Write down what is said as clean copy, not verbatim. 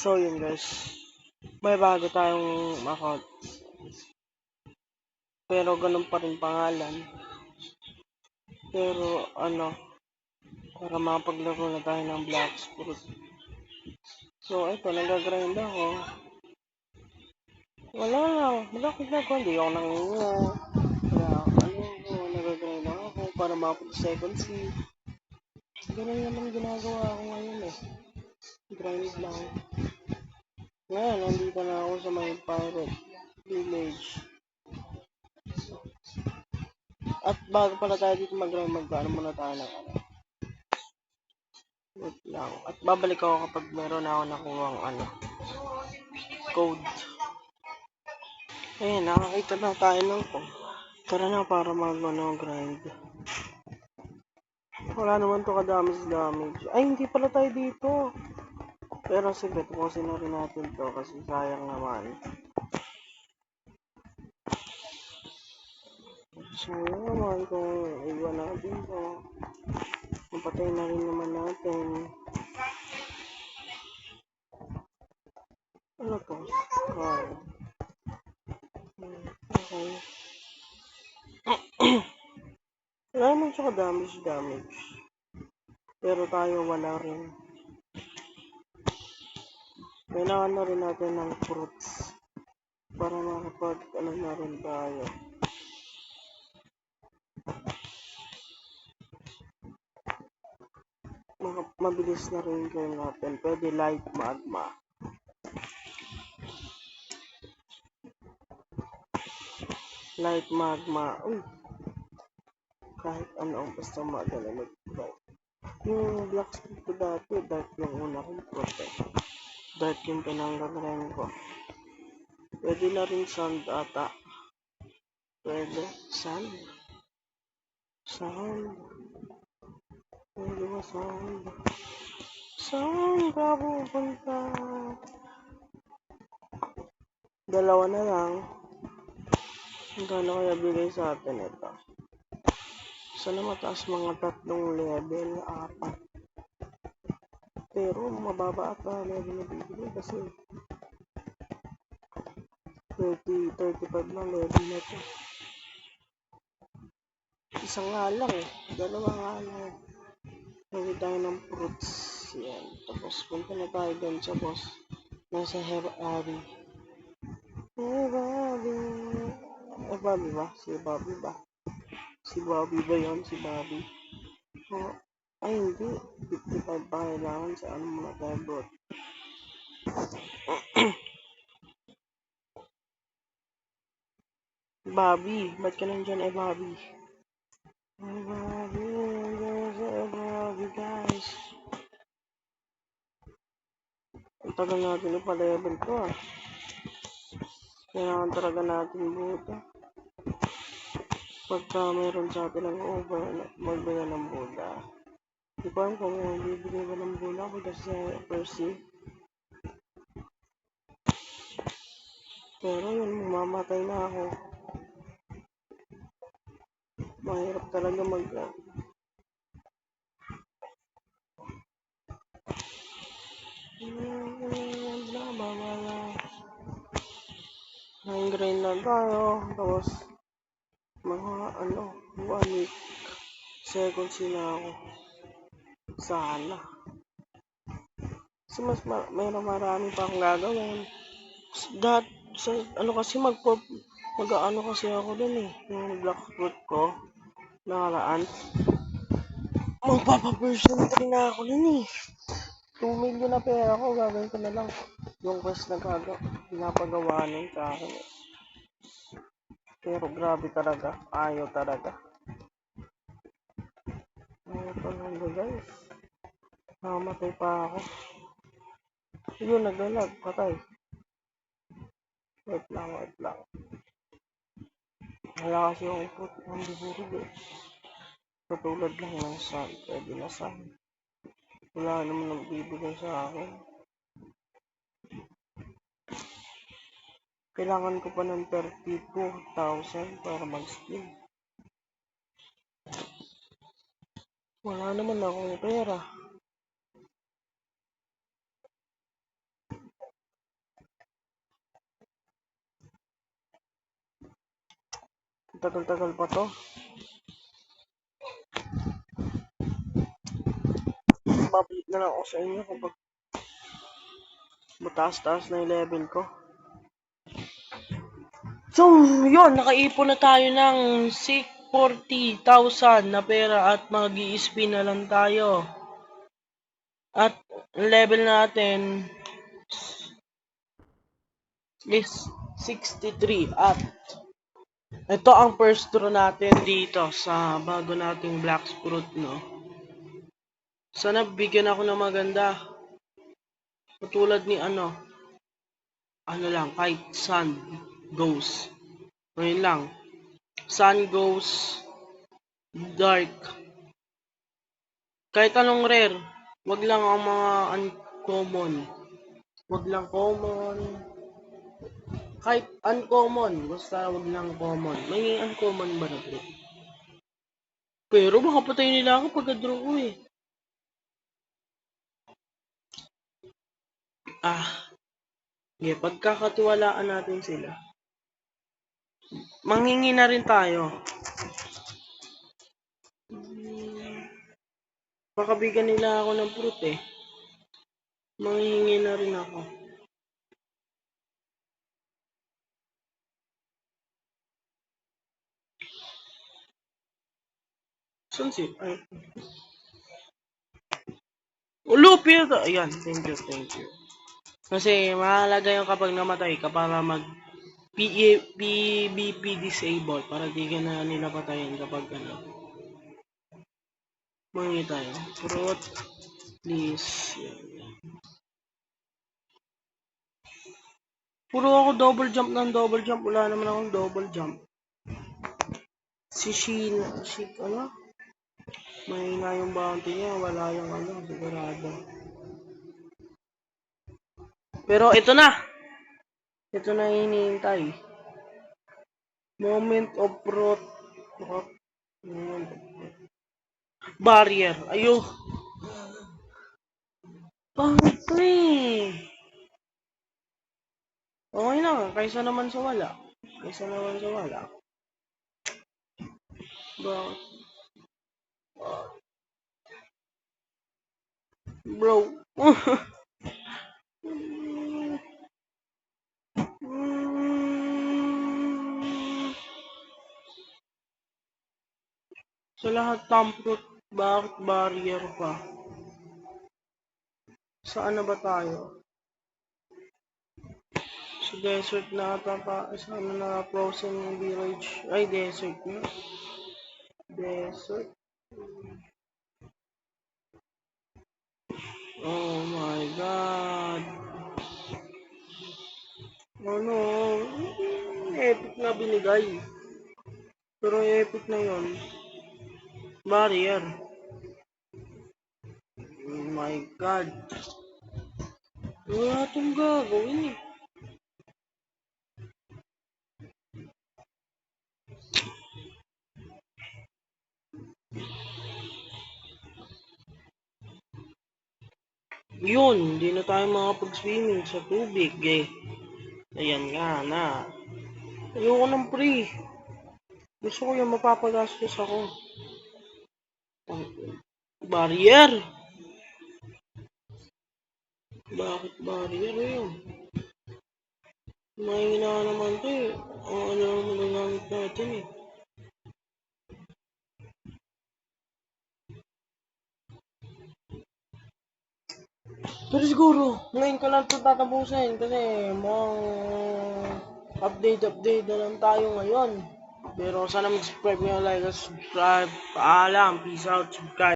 So yun guys, may bago tayong account. Pero ganun pa rin pangalan. Pero para makapaglaro na tayo ng Black Fruit. So ito, nagagrind ako. Wala ko ginagawa. Hindi ako nangingo. Nagagrind ako para makapag-second seed. Ganun naman ginagawa ko ngayon eh. Grind lang. Ngayon, nandito na ako sa may pirate village. At bago pala tayo dito mag-grind, magkano muna tayo ng wait lang. At babalik ako kapag meron ako nakuha ang code. Ayan, nakakita na tayo ng code. Tara na para grind. Wala naman to ka-damage. Ay, hindi pala tayo dito. Pero sige, tukusin na rin natin to kasi sayang naman. Sayang naman kung iwan natin to. Napatay na rin naman natin. Ano to? Card. Okay. Wala naman siya ka-damage. Pero tayo wala rin. Kailangan na rin natin ng fruits. Para makapag na rin tayo. Mabilis na rin kayo natin. Pwede light magma. Light magma. Uy. Kahit basta madali mag-light. Yung black script ko dati, dark yung una kong protect. Dark yung pinanggagaling ko. Pwede na rin sand ata. Pwede. Sand. Pwede ba sand? Saan ka pupunta? Dalawa na lang. Gano'n kaya bigay sa atin ito? Sana mataas mga 3 level, 4. Pero mababa ata level na bibigay kasi 35 na level na ito. Isa nga lang eh. Dalawa nga lang. Pwede tayo ng fruits. Yan. Tapos punta na tayo doon sa boss. Nasa Herari. Bobby ba? Si Bobby ba? Si Bobby ba yun? Si Bobby. Oh, ay hindi. 55 pa kailangan sa muna tayo bot. Bobby. Ba't ka nandyan Bobby? Bobby. Bobby guys. Ang tagal natin ipa-level ko ah. Kailangan talaga natin buto. Pagka meron sa atin ng over, magbigay ng bola. Di ko alam kung bibigay ba ng bola ko kasi Percy. Pero yun, mamamatay na ako. Mahirap talaga grind lang tayo. Tapos, mga 1 week. Second sila ako. Sana. Kasi mas marami pa akong gagawin. Kasi kasi ako dun eh. Yung black fruit ko. Nakaraan. Magpapa-version 3 na ako dun eh. 2 million na pera ko. Gagawin ko na lang. Yung quest na pinapagawa nun sa akin eh. Pero grabe talaga. Ayaw talaga. Ayaw talaga guys. Nakamatay pa ako. Yun, naglalag. Patay. Wait lang. Wala kasi yung fruit ng bibirig eh. Katulad lang ng sun. Pwede na sun. Wala naman nagbibigay sa akin. Kailangan ko pa ng 32,000 para mag-skin. Wala naman akong pera. tagal-tagal pa to. Babalik na lang ako sa inyo kapag mataas-taas na yung level ko. So, yun, nakaipon na tayo ng 40,000 na pera at mag-i-spin na lang tayo. At level natin is 63 at ito ang first draw natin dito sa bago nating black fruit, no? Sana bigyan ako ng maganda. Katulad ni ano lang, kahit sun goes. Ngayon lang. Sun goes dark. Kahit anong rare, wag lang ang mga uncommon. Wag lang common. Kahit uncommon, basta wag lang common. May uncommon ba na bro? Pero baka patayin nila ako pagka-draw ko eh. Pagkakatiwalaan natin sila. Manghingi na rin tayo. Baka bigyan nila ako ng fruit eh. Manghingi na rin ako. Saan si? Ay. Lupit! Ayan, thank you. Kasi mahalaga yung kapag namatay ka para mag PVP disable para di ka na nila patayin kapag ano. Mangi tayo. Fruit. Please. Puro ako double jump. Wala naman akong double jump. Si Sheena. Ano? Mahina yung bounty niya. Wala yung ano. Sigurado. Pero ito na. Ito na hinihintay. Moment of truth. Barrier. Ayo. Pangit to eh. Okay na. Kaysa naman sa wala. Bro. Sa lahat ng fruit, bakit barrier pa? Saan na ba tayo? Sa desert na ata pa. Saan na frozen village? Ay, desert na. Desert. Oh my god. Ano? Epic na binigay. Pero epic na yon. Barrier. Oh my god. Wala itong gagawin eh. Yun, hindi na tayo makapag-swimming sa tubig eh. Ayan nga na. Ayoko ng free. Gusto ko yung mapapagastos ako. Barrier. Bakit barrier yun? Mahingi na naman ito eh. Ano naman nagamit natin eh. Pero siguro, ngayon ko lang ito tatapusin kasi update na lang tayo ngayon. Pero sana mag-subscribe nyo, like, subscribe. Paalam, peace out, subscribe.